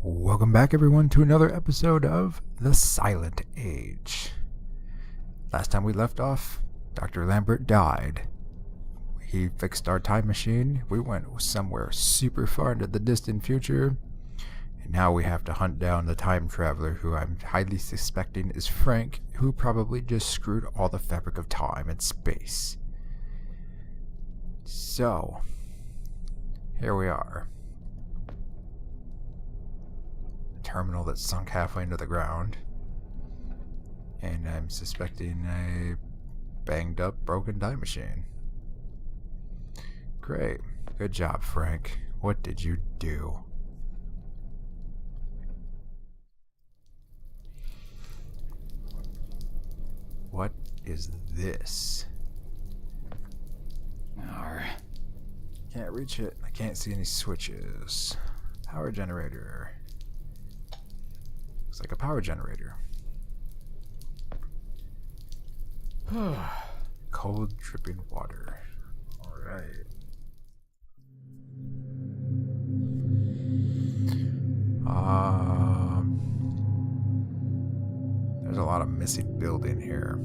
Welcome back, everyone, to another episode of The Silent Age. Last time we left off, Dr. Lambert died. He fixed our time machine. We went somewhere super far into the distant future. And now we have to hunt down the time traveler who I'm highly suspecting is Frank, who probably just screwed all the fabric of time and space. So, here we are. Terminal that's sunk halfway into the ground, and I'm suspecting a banged up, broken time machine. Great. Good job, Frank. What did you do? What is this? Can't reach it. I can't see any switches. Power generator. Looks like a power generator. Cold dripping water. Alright. There's a lot of missing building here.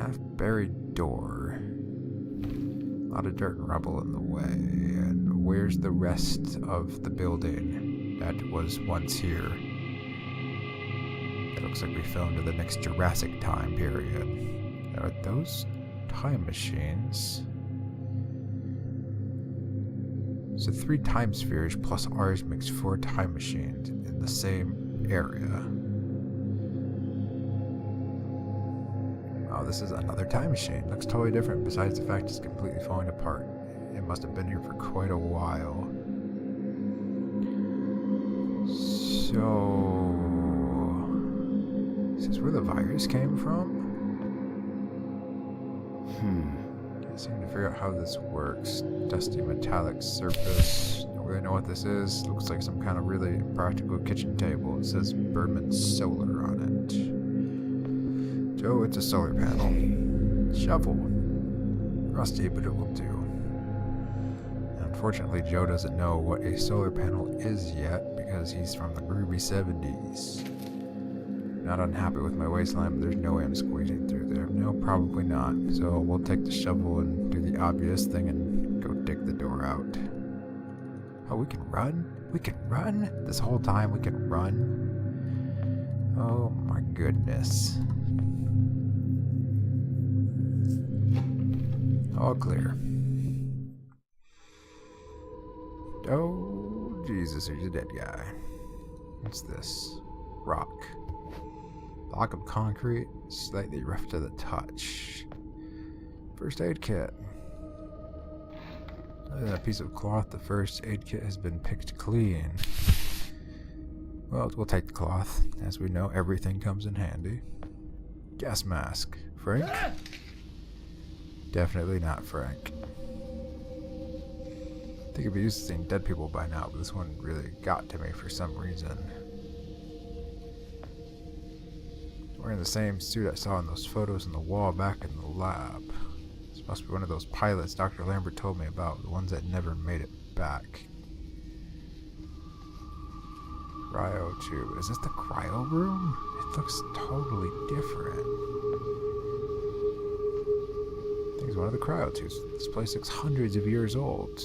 Half buried door. A lot of dirt and rubble in the way. And where's the rest of the building that was once here? It looks like we fell into the next Jurassic time period. Are those time machines? So 3 time spheres plus ours makes 4 time machines in the same area. Oh, this is another time machine. Looks totally different besides the fact it's completely falling apart. It must have been here for quite a while. So, is this where the virus came from? Can't seem to figure out how this works. Dusty metallic surface. Don't really know what this is. Looks like some kind of really impractical kitchen table. It says Berman Solar on it. Joe, it's a solar panel. Shovel. Rusty, but it will do. Unfortunately, Joe doesn't know what a solar panel is yet because he's from the groovy 70s. Not unhappy with my waistline, but there's no way I'm squeezing through there. No, probably not. So we'll take the shovel and do the obvious thing and go dig the door out. Oh, we can run? We can run? This whole time we can run? Oh my goodness. All clear. Oh, Jesus, there's a dead guy. What's this? Rock. Block of concrete, slightly rough to the touch. First aid kit. Other than a piece of cloth, the first aid kit has been picked clean. Well, we'll take the cloth. As we know, everything comes in handy. Gas mask. Frank? Definitely not Frank. I think I'd be used to seeing dead people by now, but this one really got to me for some reason. Wearing the same suit I saw in those photos on the wall back in the lab. This must be one of those pilots Dr. Lambert told me about, the ones that never made it back. Cryo tube. Is this the cryo room? It looks totally different. I think it's one of the cryo tubes. This place looks hundreds of years old.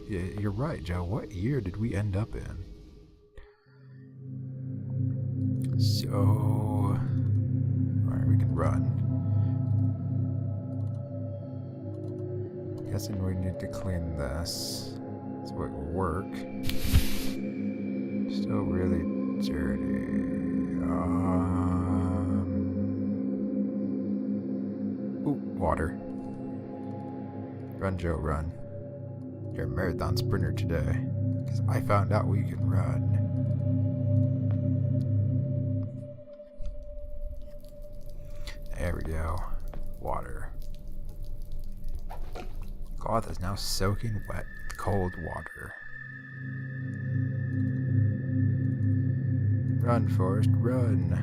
Yeah, you're right, Joe. What year did we end up in? So, alright, we can run. Guessing we need to clean this. So it will work. Still really dirty. Ooh, water. Run, Joe, run. You're a marathon sprinter today. Because I found out we can run. There we go. Water. Cloth is now soaking wet with cold water. Run, Forrest, run.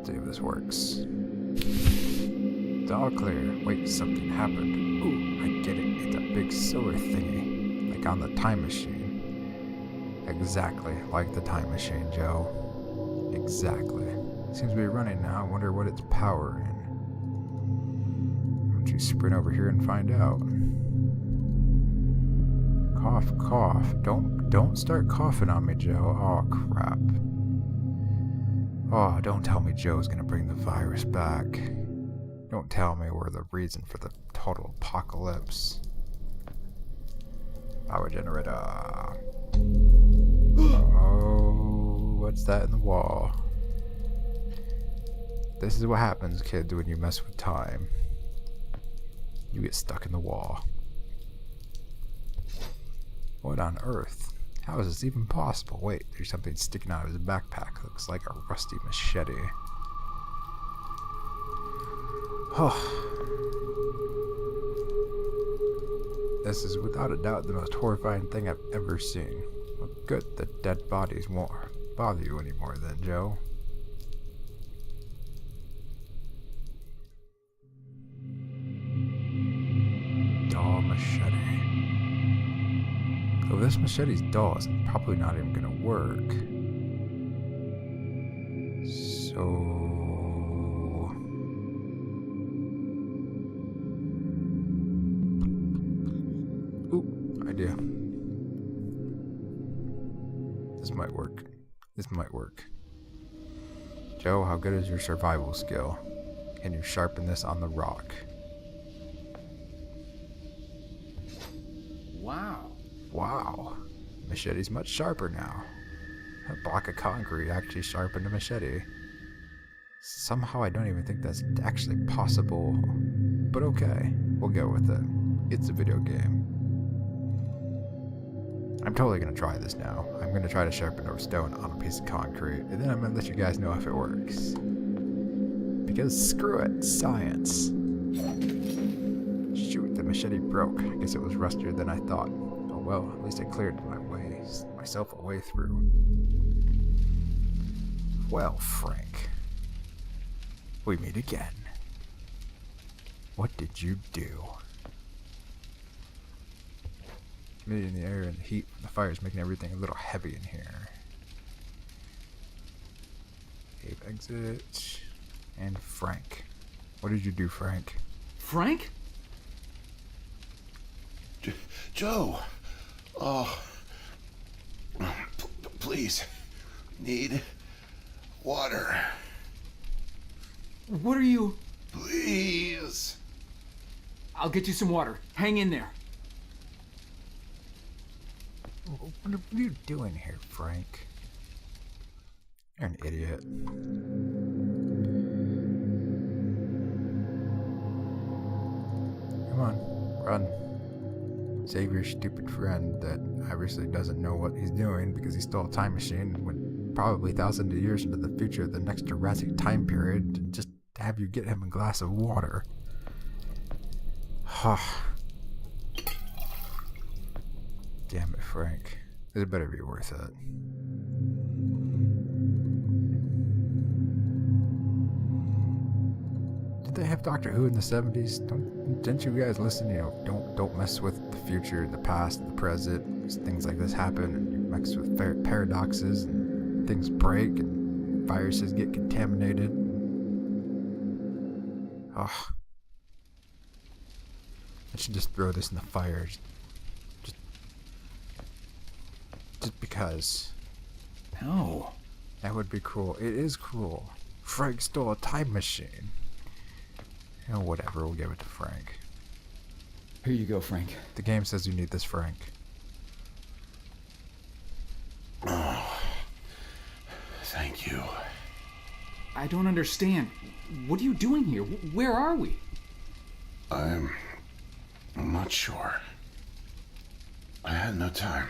See if this works. It's all clear. Wait, something happened. Ooh, I get it. It's a big sewer thingy. Like on the time machine. Exactly like the time machine, Joe. Exactly. Seems to be running now. I wonder what it's powering. Why don't you sprint over here and find out? Cough, cough. Don't start coughing on me, Joe. Oh, crap. Oh, don't tell me Joe's gonna bring the virus back. Don't tell me we're the reason for the total apocalypse. Power generator. Oh, what's that in the wall? This is what happens, kids, when you mess with time. You get stuck in the wall. What on earth? How is this even possible? Wait, there's something sticking out of his backpack. Looks like a rusty machete. Oh. This is without a doubt the most horrifying thing I've ever seen. Well, good, the dead bodies won't bother you anymore then, Joe. Dull machete. So this machete's dull, it's probably not even gonna work. So... Ooh, idea. This might work. This might work. Joe, how good is your survival skill? Can you sharpen this on the rock? Wow. Wow. Machete's much sharper now. A block of concrete actually sharpened a machete. Somehow I don't even think that's actually possible. But okay, we'll go with it. It's a video game. I'm totally gonna try this now. I'm gonna try to sharpen a stone on a piece of concrete, and then I'm gonna let you guys know if it works. Because screw it, science. Shoot, the machete broke. I guess it was rustier than I thought. Oh well, at least I cleared myself a way through. Well, Frank. We meet again. What did you do? Humidity in the air and the heat from the fire is making everything a little heavy in here. Cave exit. And Frank. What did you do, Frank? Frank? Joe! Oh. Please. Need water. What are you... Please. I'll get you some water. Hang in there. What are you doing here, Frank? You're an idiot. Come on, run. Save your stupid friend that obviously doesn't know what he's doing because he stole a time machine and went probably thousands of years into the future of the next Jurassic time period just to have you get him a glass of water. Damn it, Frank. This better be worth it. Did they have Doctor Who in the 70s? Didn't you guys listen? You know, don't mess with the future, the past, the present. Things like this happen, and you mess with paradoxes, and things break, and viruses get contaminated. I should just throw this in the fire. Just because. No. That would be cruel. It is cruel. Frank stole a time machine. Oh, whatever, we'll give it to Frank. Here you go, Frank. The game says you need this, Frank. Oh. Thank you. I don't understand. What are you doing here? Where are we? I'm not sure. I had no time.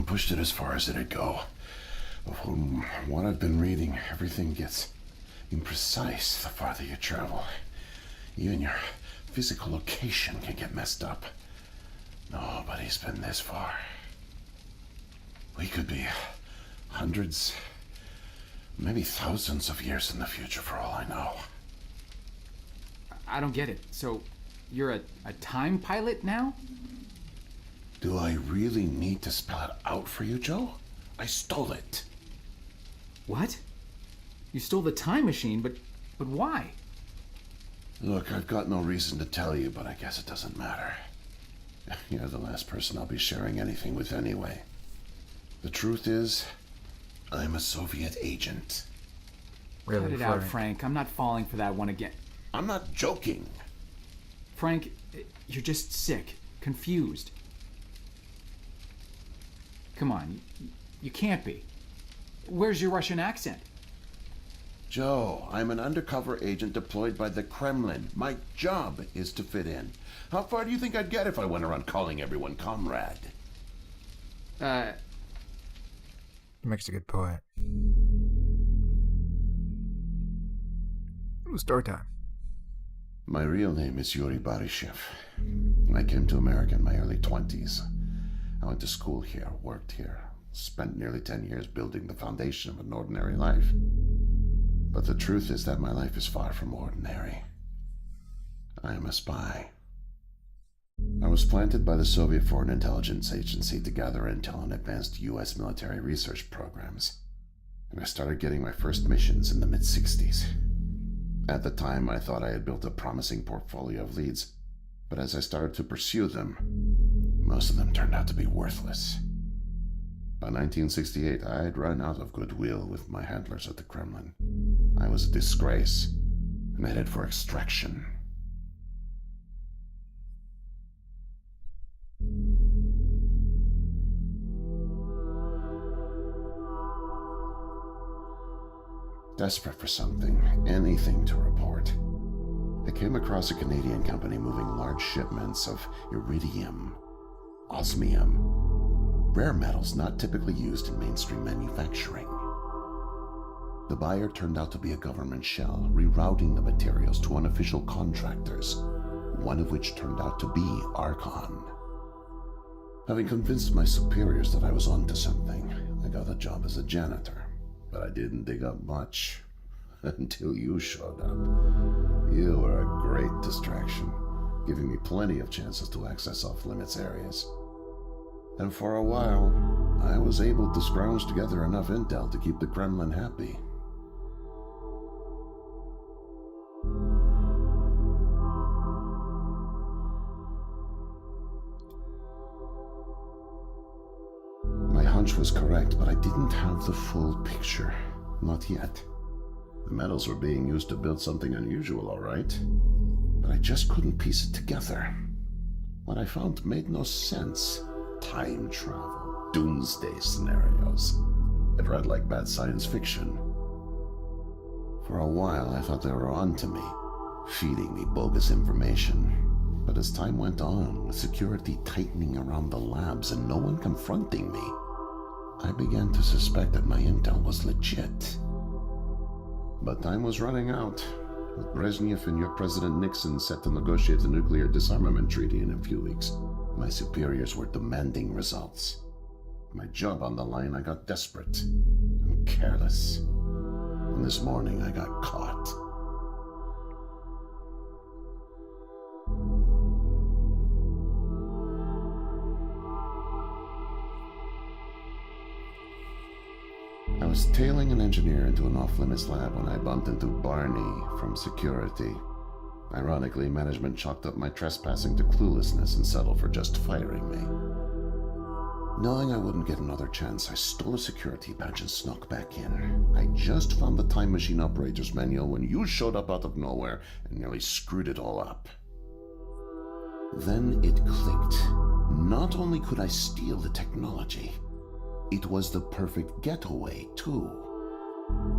Pushed it as far as it'd go. From what I've been reading, everything gets imprecise the farther you travel. Even your physical location can get messed up. Nobody's been this far. We could be hundreds, maybe thousands of years in the future for all I know. I don't get it. So, you're a time pilot now? Do I really need to spell it out for you, Joe? I stole it. What? You stole the time machine, but why? Look, I've got no reason to tell you, but I guess it doesn't matter. You're the last person I'll be sharing anything with anyway. The truth is, I'm a Soviet agent. Really, Cut it out, Frank. I'm not falling for that one again. I'm not joking. Frank, you're just sick, confused. Come on, you can't be. Where's your Russian accent? Joe, I'm an undercover agent deployed by the Kremlin. My job is to fit in. How far do you think I'd get if I went around calling everyone comrade? Makes a good point. It was story time. My real name is Yuri Barishev. I came to America in my early 20s. I went to school here, worked here, spent nearly 10 years building the foundation of an ordinary life. But the truth is that my life is far from ordinary. I am a spy. I was planted by the Soviet Foreign Intelligence Agency to gather intel on advanced U.S. military research programs, and I started getting my first missions in the mid-60s. At the time, I thought I had built a promising portfolio of leads, but as I started to pursue them, most of them turned out to be worthless. By 1968, I had run out of goodwill with my handlers at the Kremlin. I was a disgrace, and headed for extraction. Desperate for something, anything to report, I came across a Canadian company moving large shipments of iridium, osmium, rare metals not typically used in mainstream manufacturing. The buyer turned out to be a government shell, rerouting the materials to unofficial contractors, one of which turned out to be Archon. Having convinced my superiors that I was onto something, I got a job as a janitor, but I didn't dig up much until you showed up. You were a great distraction, giving me plenty of chances to access off-limits areas. And for a while, I was able to scrounge together enough intel to keep the Kremlin happy. My hunch was correct, but I didn't have the full picture. Not yet. The metals were being used to build something unusual, all right. But I just couldn't piece it together. What I found made no sense. Time travel, doomsday scenarios. It read like bad science fiction. For a while, I thought they were onto me, feeding me bogus information. But as time went on, with security tightening around the labs and no one confronting me, I began to suspect that my intel was legit. But time was running out, with Brezhnev and your President Nixon set to negotiate the nuclear disarmament treaty in a few weeks. My superiors were demanding results. My job on the line, I got desperate and careless. And this morning, I got caught. I was tailing an engineer into an off-limits lab when I bumped into Barney from security. Ironically, management chalked up my trespassing to cluelessness and settled for just firing me. Knowing I wouldn't get another chance, I stole a security badge and snuck back in. I just found the time machine operator's manual when you showed up out of nowhere and nearly screwed it all up. Then it clicked. Not only could I steal the technology, it was the perfect getaway, too.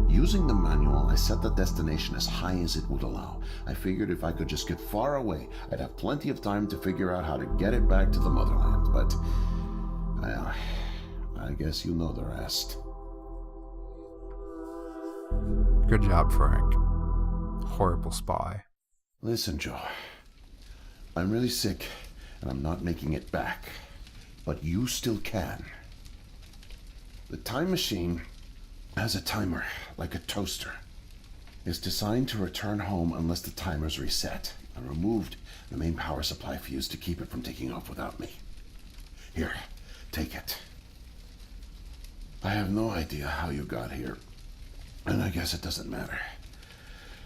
Using the manual, I set the destination as high as it would allow. I figured if I could just get far away, I'd have plenty of time to figure out how to get it back to the motherland. But, well, I guess you know the rest. Good job, Frank. Horrible spy. Listen, Joe. I'm really sick, and I'm not making it back. But you still can. The time machine has a timer, like a toaster. It's designed to return home unless the timer's reset. I removed the main power supply fuse to keep it from taking off without me. Here, take it. I have no idea how you got here, and I guess it doesn't matter.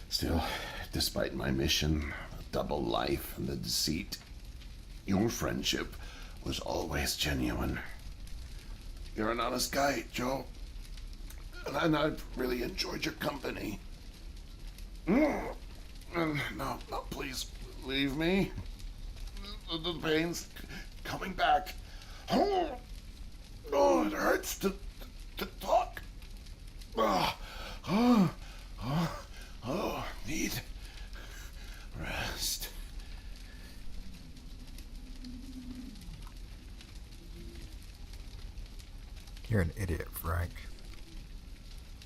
Still, despite my mission, a double life, and the deceit, your friendship was always genuine. You're an honest guy, Joe. And I've really enjoyed your company. And no, please, leave me. The pain's coming back. Oh, it hurts to talk. Need rest. You're an idiot, Frank.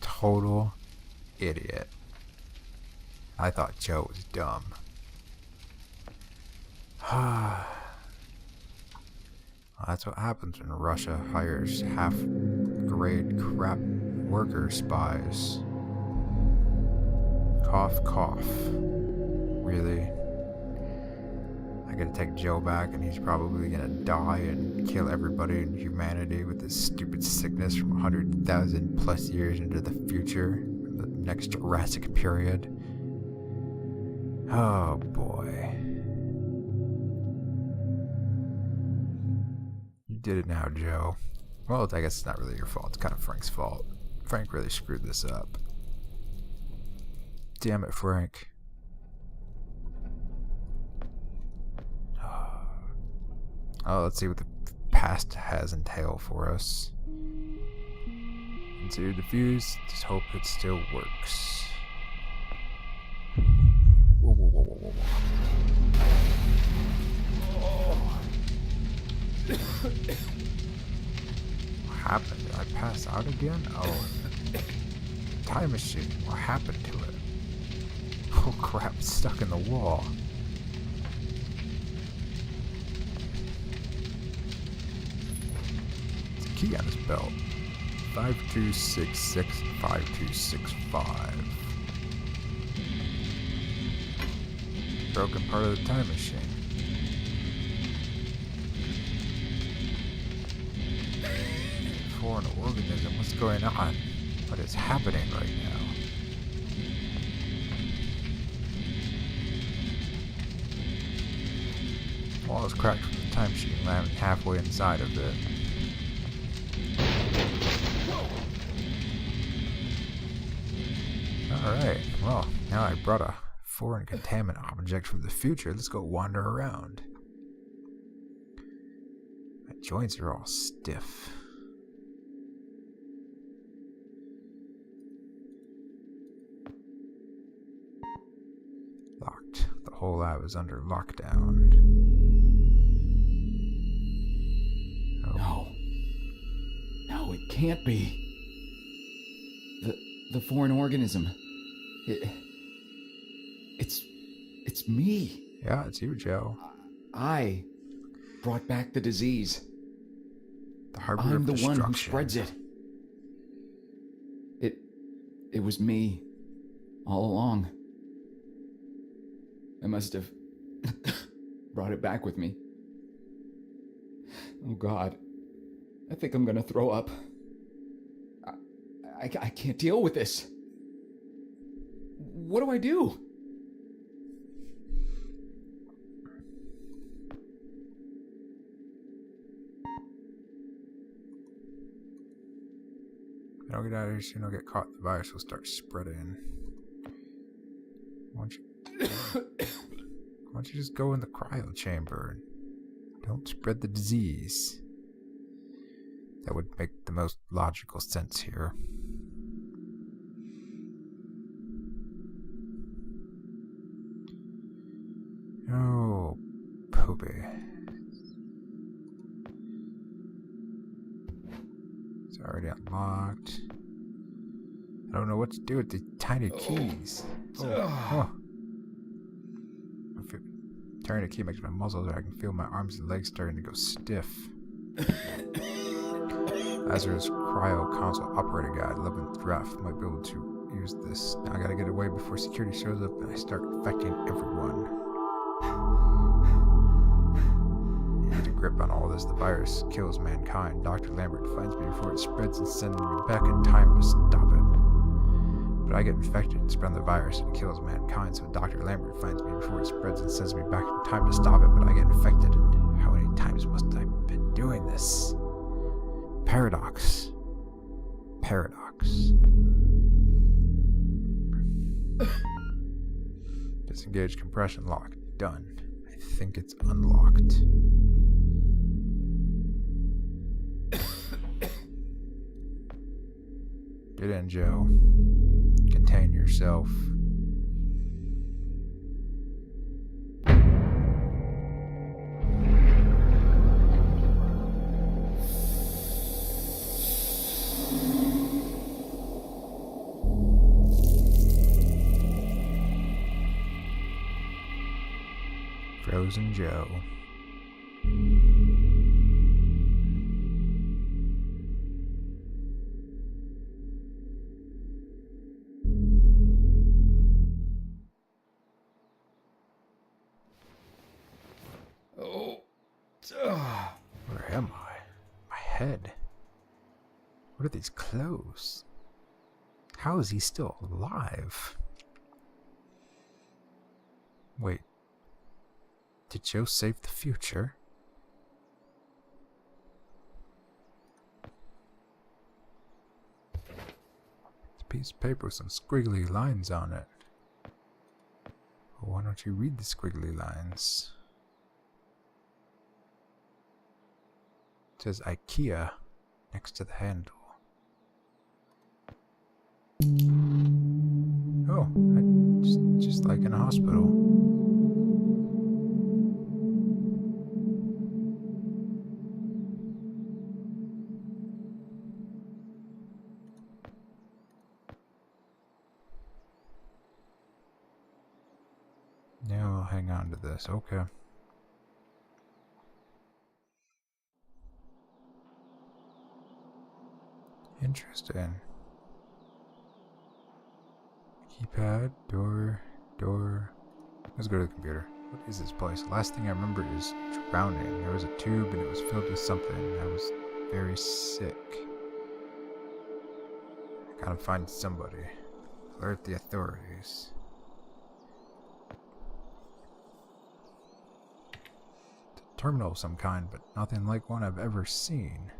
Total idiot. I thought Joe was dumb. That's what happens when Russia hires half-grade crap worker spies. Cough, cough. Really? I gotta take Joe back and he's probably gonna die and kill everybody in humanity with this stupid sickness from 100,000 plus years into the future, the next Jurassic period. Oh boy. You did it now, Joe. Well, I guess it's not really your fault. It's kind of Frank's fault. Frank really screwed this up. Damn it, Frank. Oh, let's see what the past has in tail for us. Consider the fuse. Just hope it still works. Whoa, whoa, whoa, whoa, whoa, whoa. What happened? Did I pass out again? Oh. Time machine. What happened to it? Oh crap, it's stuck in the wall. There's a key on his belt. 52665265. Broken part of the time machine. Foreign organism, what's going on? What is happening right now? Wall is cracked from the time machine, landing halfway inside of it. Alright, well, now I brought a foreign contaminant object from the future. Let's go wander around. My joints are all stiff. Locked. The whole lab is under lockdown. No, it can't be. The foreign organism. It's me. Yeah, it's you, Joe. I brought back the disease. The harbor I'm of the one who destruction. spreads it. It was me all along. I must have brought it back with me. Oh God, I think I'm gonna throw up. I can't deal with this. What do I do? If I don't get out of here soon, I'll get caught. The virus will start spreading. Why don't you just go in the cryo chamber and don't spread the disease? That would make the most logical sense here. Oh, poopy. It's already unlocked. I don't know what to do with the tiny keys. Oh. Turning the key makes my muscles, I can feel my arms and legs starting to go stiff. Lazarus Cryo Console Operator Guide, 11th draft. Might be able to use this. Now I gotta get away before security shows up and I start infecting everyone. grip on all this. The virus kills mankind. Dr. Lambert finds me before it spreads and sends me back in time to stop it. But I get infected and spread the virus and it kills mankind, so Dr. Lambert finds me before it spreads and sends me back in time to stop it, but I get infected. And how many times must I have been doing this? Paradox. Paradox. Disengage compression lock. Done. I think it's unlocked. Get in, Joe. Contain yourself. Frozen Joe. Where am I? My head. What are these clothes? How is he still alive? Wait. Did Joe save the future? It's a piece of paper with some squiggly lines on it. Well, why don't you read the squiggly lines? It says IKEA next to the handle. Oh, just like in a hospital. Now I'll hang on to this. Okay. Interesting. Keypad, door. Let's go to the computer. What is this place? The last thing I remember is drowning. There was a tube and it was filled with something. I was very sick. I gotta find somebody. Alert the authorities. It's a terminal of some kind, but nothing like one I've ever seen.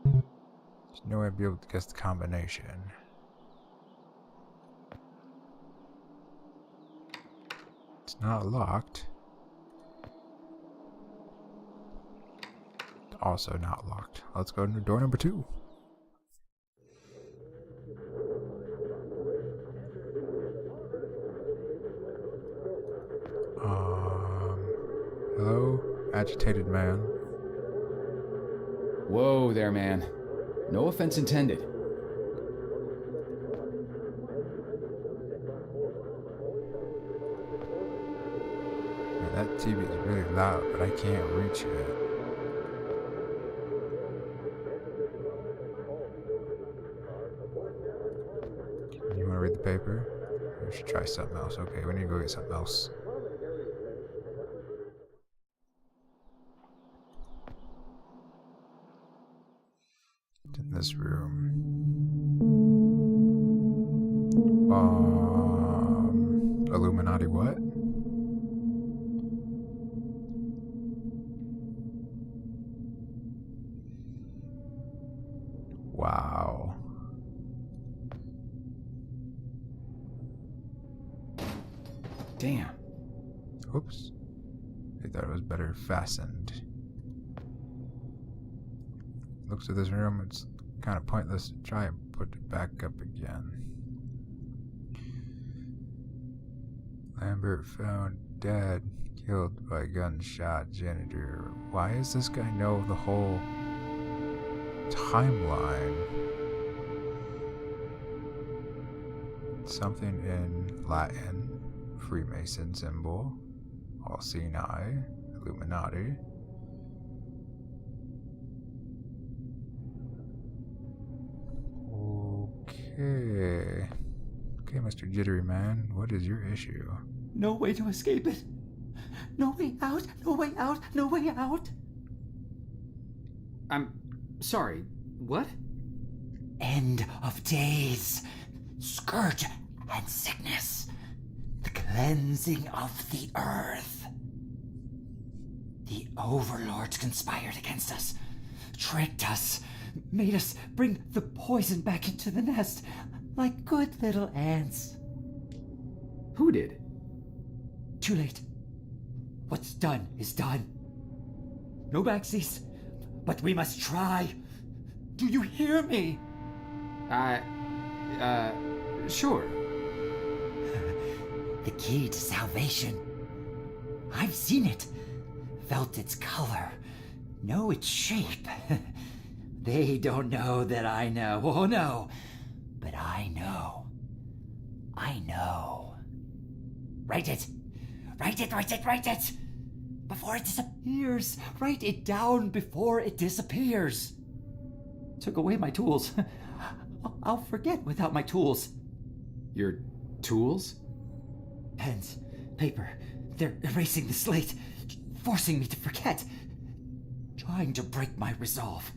There's no way I'd be able to guess the combination. It's not locked. It's also not locked. Let's go to door number 2. Hello, agitated man. Whoa there, man. No offense intended. Man, that TV is really loud, but I can't reach it. You want to read the paper? We should try something else. Okay, we need to go get something else. It's in this room. Illuminati what? Wow. Damn. Oops. I thought it was better fastened. Looks at this room, it's kind of pointless to try and put it back up again. Lambert found dead, killed by gunshot janitor. Why does this guy know the whole timeline? Something in Latin, Freemason symbol, all-seeing eye, Illuminati. Okay. Okay, Mr. Jittery Man, what is your issue? No way to escape it. No way out, no way out, no way out. I'm sorry, what? End of days. Scourge and sickness. The cleansing of the earth. The overlords conspired against us, tricked us, made us bring the poison back into the nest like good little ants. Who did? Too late. What's done is done. No backseas, but we must try. Do you hear me? Sure. The key to salvation. I've seen it, felt its color, know its shape. They don't know that I know. Oh no, but I know. I know. Write it. Write it, write it, write it! Before it disappears. Write it down before it disappears. Took away my tools. I'll forget without my tools. Your tools? Pens, paper, they're erasing the slate, forcing me to forget, trying to break my resolve.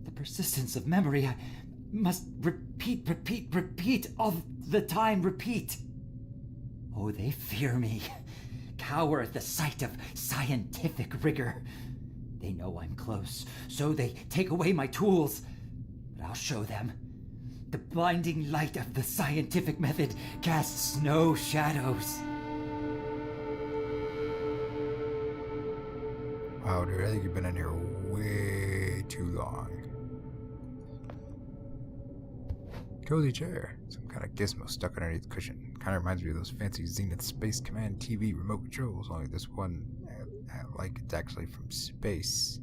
The persistence of memory, I must repeat, all the time, repeat. Oh, they fear me, cower at the sight of scientific rigor. They know I'm close, so they take away my tools. But I'll show them. The blinding light of the scientific method casts no shadows. Wow, dude, I think you've been in here way too long. Cozy chair. Some kind of gizmo stuck underneath the cushion. Kind of reminds me of those fancy Zenith Space Command TV remote controls, only this one, like, it's actually from space.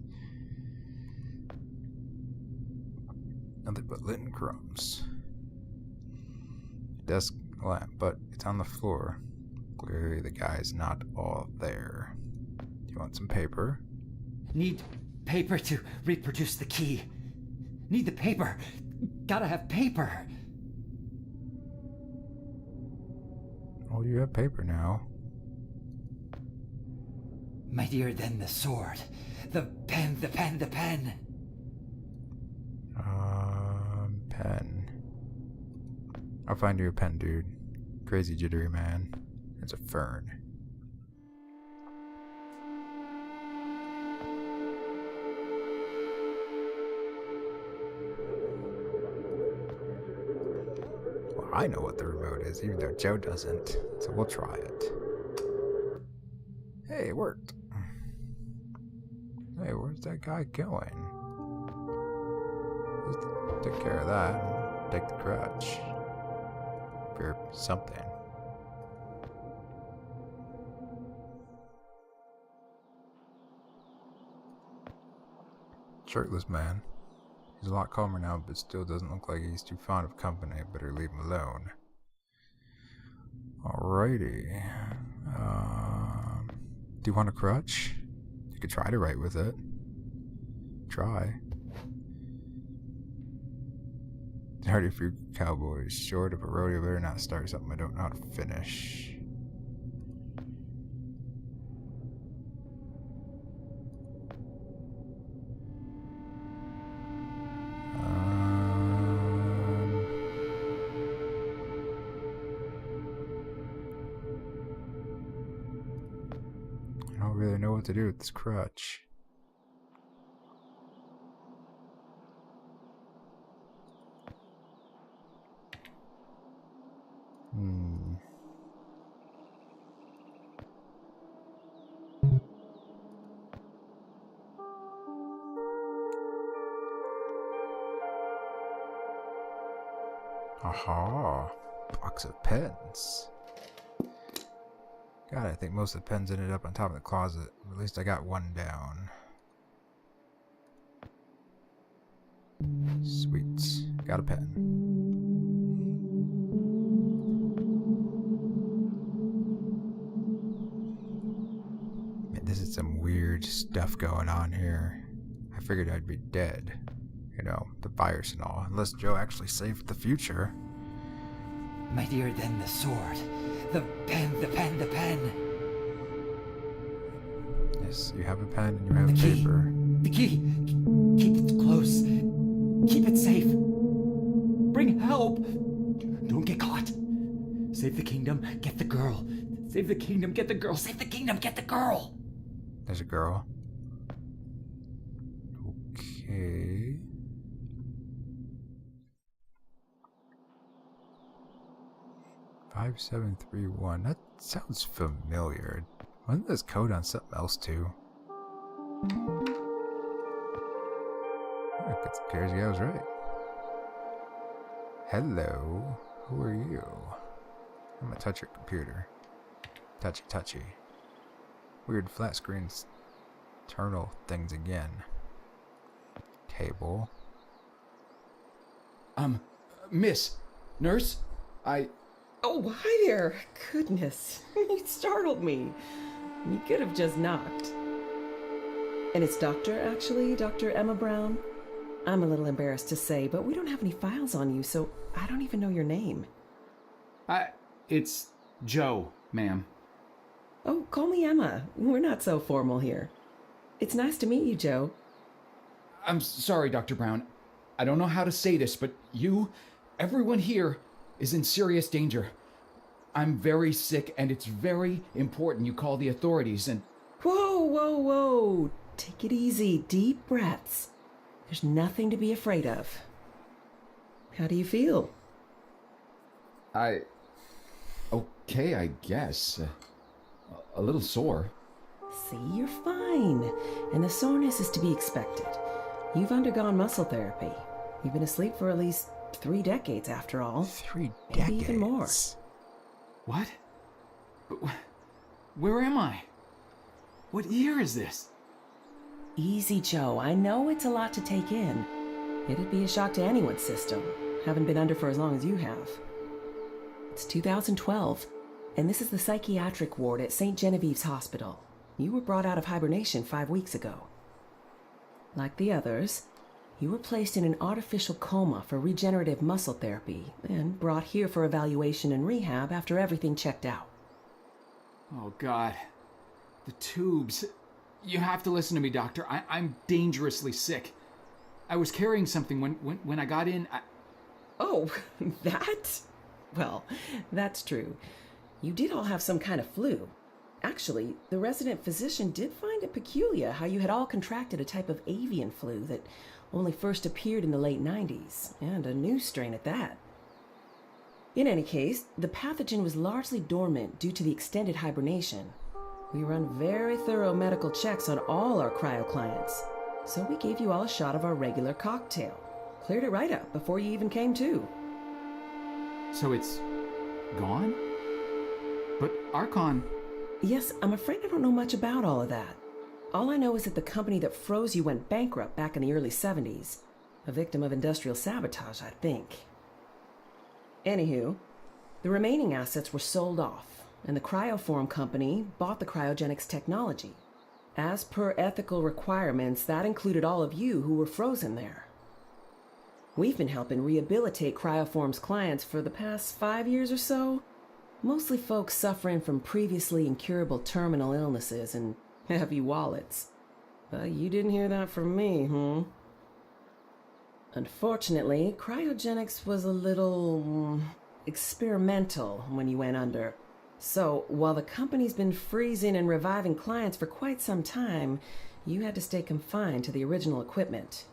Nothing but lint and crumbs. Desk lamp, but it's on the floor. Clearly the guy's not all there. Do you want some paper? Need paper to reproduce the key. Need the paper. Gotta have paper. Oh, you have paper now. Mightier than the sword. The pen, the pen, the pen. Pen. I'll find you a pen, dude. Crazy jittery man. It's a fern. Well, I know what the remote is, even though Joe doesn't. So we'll try it. Hey, it worked. Hey, where's that guy going? Just take care of that and take the crutch. For something. Shirtless man. He's a lot calmer now, but still doesn't look like he's too fond of company. Better leave him alone. Alrighty. Do you want a crutch? You could try to write with it. Try. Hardy for you cowboys. Short of a rodeo, better not start something I don't know how to finish. I don't really know what to do with this crutch. Aha! Box of pens. God, I think most of the pens ended up on top of the closet. At least I got one down. Sweet. Got a pen. Man, this is some weird stuff going on here. I figured I'd be dead. You know, the virus and all. Unless Joe actually saved the future. Mightier than the sword. The pen, the pen, the pen. Yes, you have a pen and you have The key. paper. The key. Keep it close. Keep it safe. Bring help. Don't get caught. Save the kingdom, get the girl. Save the kingdom, get the girl. Save the kingdom, get the girl. There's a girl. Okay. "5731. That sounds familiar. Wasn't this code on something else too? It appears I was right. Hello. Who are you? I'm gonna touch your computer. Touchy touchy. Weird flat screen internal things again. Cable. Miss, nurse, Oh, hi there. Goodness, you startled me. You could have just knocked. And it's Dr. Emma Brown? I'm a little embarrassed to say, but we don't have any files on you, so I don't even know your name. it's Joe, ma'am. Oh, call me Emma. We're not so formal here. It's nice to meet you, Joe. I'm sorry, Dr. Brown. I don't know how to say this, but everyone here is in serious danger. I'm very sick, and it's very important you call the authorities and... Whoa, whoa, whoa. Take it easy. Deep breaths. There's nothing to be afraid of. How do you feel? Okay, I guess. A little sore. See, you're fine. And the soreness is to be expected. You've undergone muscle therapy. You've been asleep for at least 3 decades, after all. 3 Maybe decades. even more. What? Where am I? What year is this? Easy, Joe. I know it's a lot to take in. It'd be a shock to anyone's system. Haven't been under for as long as you have. It's 2012, and this is the psychiatric ward at St. Genevieve's Hospital. You were brought out of hibernation 5 weeks ago. Like the others, you were placed in an artificial coma for regenerative muscle therapy and brought here for evaluation and rehab after everything checked out. Oh, God. The tubes. You have to listen to me, doctor. I'm dangerously sick. I was carrying something when I got in. Oh, that? Well, that's true. You did all have some kind of flu. Actually, the resident physician did find it peculiar how you had all contracted a type of avian flu that only first appeared in the late 90s, and a new strain at that. In any case, the pathogen was largely dormant due to the extended hibernation. We run very thorough medical checks on all our cryo clients, so we gave you all a shot of our regular cocktail. Cleared it right up before you even came to. So it's gone? But Archon... Yes, I'm afraid I don't know much about all of that. All I know is that the company that froze you went bankrupt back in the early 70s. A victim of industrial sabotage, I think. Anywho, the remaining assets were sold off, and the Cryoform company bought the cryogenics technology. As per ethical requirements, that included all of you who were frozen there. We've been helping rehabilitate Cryoform's clients for the past 5 years or so. Mostly folks suffering from previously incurable terminal illnesses and heavy wallets. But you didn't hear that from me, Unfortunately, cryogenics was a little experimental when you went under. So, while the company's been freezing and reviving clients for quite some time, you had to stay confined to the original equipment.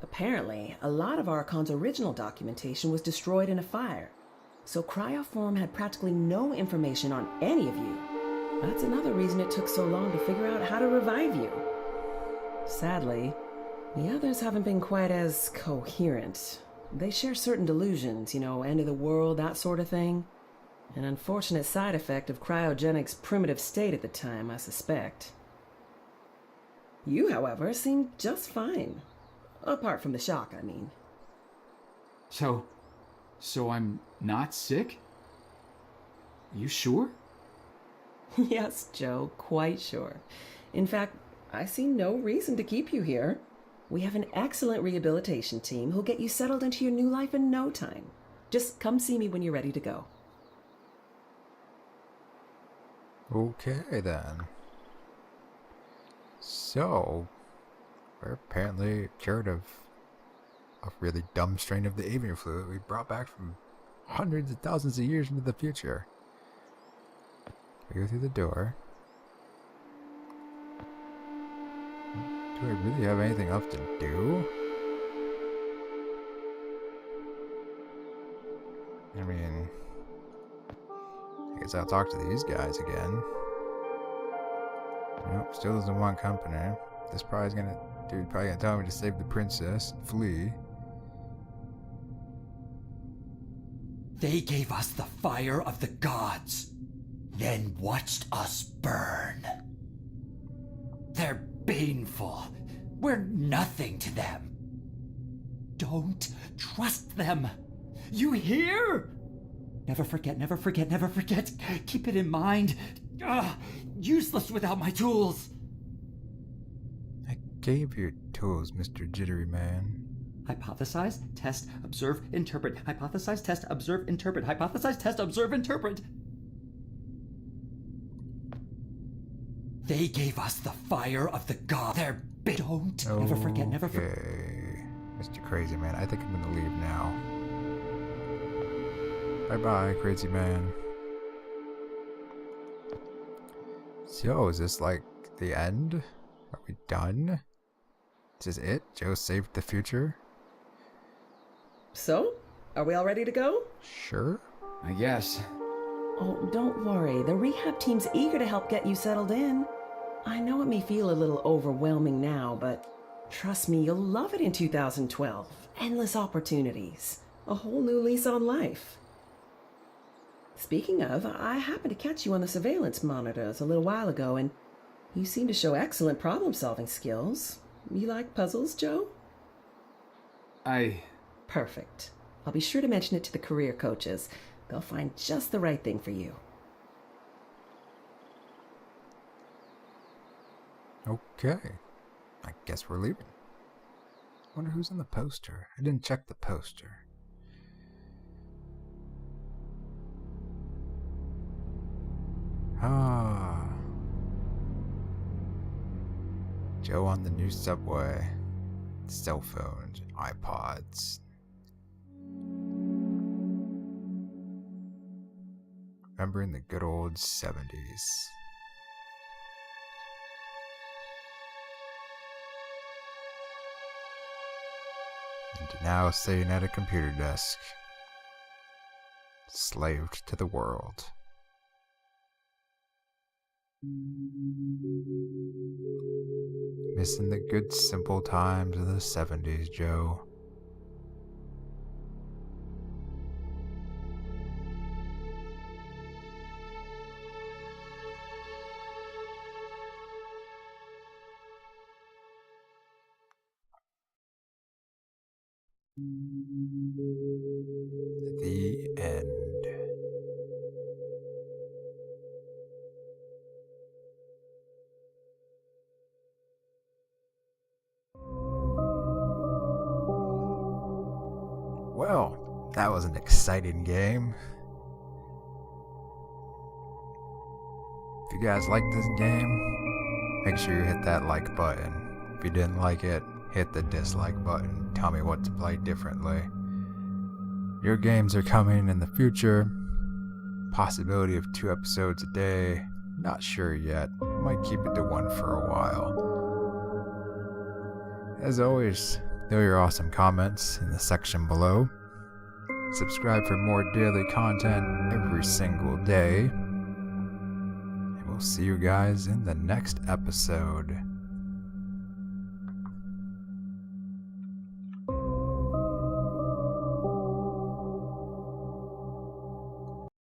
Apparently, a lot of Archon's original documentation was destroyed in a fire, so Cryoform had practically no information on any of you. That's another reason it took so long to figure out how to revive you. Sadly, the others haven't been quite as coherent. They share certain delusions, end of the world, that sort of thing. An unfortunate side effect of cryogenics' primitive state at the time, I suspect. You, however, seemed just fine. Apart from the shock, I mean. So I'm not sick? You sure? Yes, Joe, quite sure. In fact, I see no reason to keep you here. We have an excellent rehabilitation team who'll get you settled into your new life in no time. Just come see me when you're ready to go. Okay, then. So, we're apparently cured of a really dumb strain of the avian flu that we brought back from hundreds of thousands of years into the future. We go through the door. Do I really have anything left to do? I mean, I guess I'll talk to these guys again. Nope, still doesn't want company. This probably gonna tell me to save the princess and flee. They gave us the fire of the gods, then watched us burn. They're baneful. We're nothing to them. Don't trust them. You hear? Never forget, never forget, never forget. Keep it in mind. Useless without my tools. I gave you tools, Mr. Jittery Man. Hypothesize, test, observe, interpret. Hypothesize, test, observe, interpret. Hypothesize, test, observe, interpret. They gave us the fire of the god. They're big. Don't never forget, never forget. Okay, Mr. Crazy Man, I think I'm gonna leave now. Bye-bye, Crazy Man. So, is this like the end? Are we done? Is this it? Joe saved the future? So, are we all ready to go? Sure. I guess. Oh, don't worry. The rehab team's eager to help get you settled in. I know it may feel a little overwhelming now, but trust me, you'll love it in 2012. Endless opportunities. A whole new lease on life. Speaking of, I happened to catch you on the surveillance monitors a little while ago, and you seem to show excellent problem-solving skills. You like puzzles, Joe? Perfect. I'll be sure to mention it to the career coaches. They'll find just the right thing for you. Okay. I guess we're leaving. Wonder who's on the poster. I didn't check the poster. Ah. Joe on the new subway. Cell phones, iPods. Remembering the good old 70s. And now sitting at a computer desk. Slaved to the world. Missing the good simple times of the 70s, Joe. The end. Well, that was an exciting game. If you guys liked this game, make sure you hit that like button. If you didn't like it, hit the dislike button. Tell me what to play differently. Your games are coming in the future. Possibility of 2 episodes a day. Not sure yet. Might keep it to 1 for a while. As always, throw your awesome comments in the section below. Subscribe for more daily content every single day. And we'll see you guys in the next episode.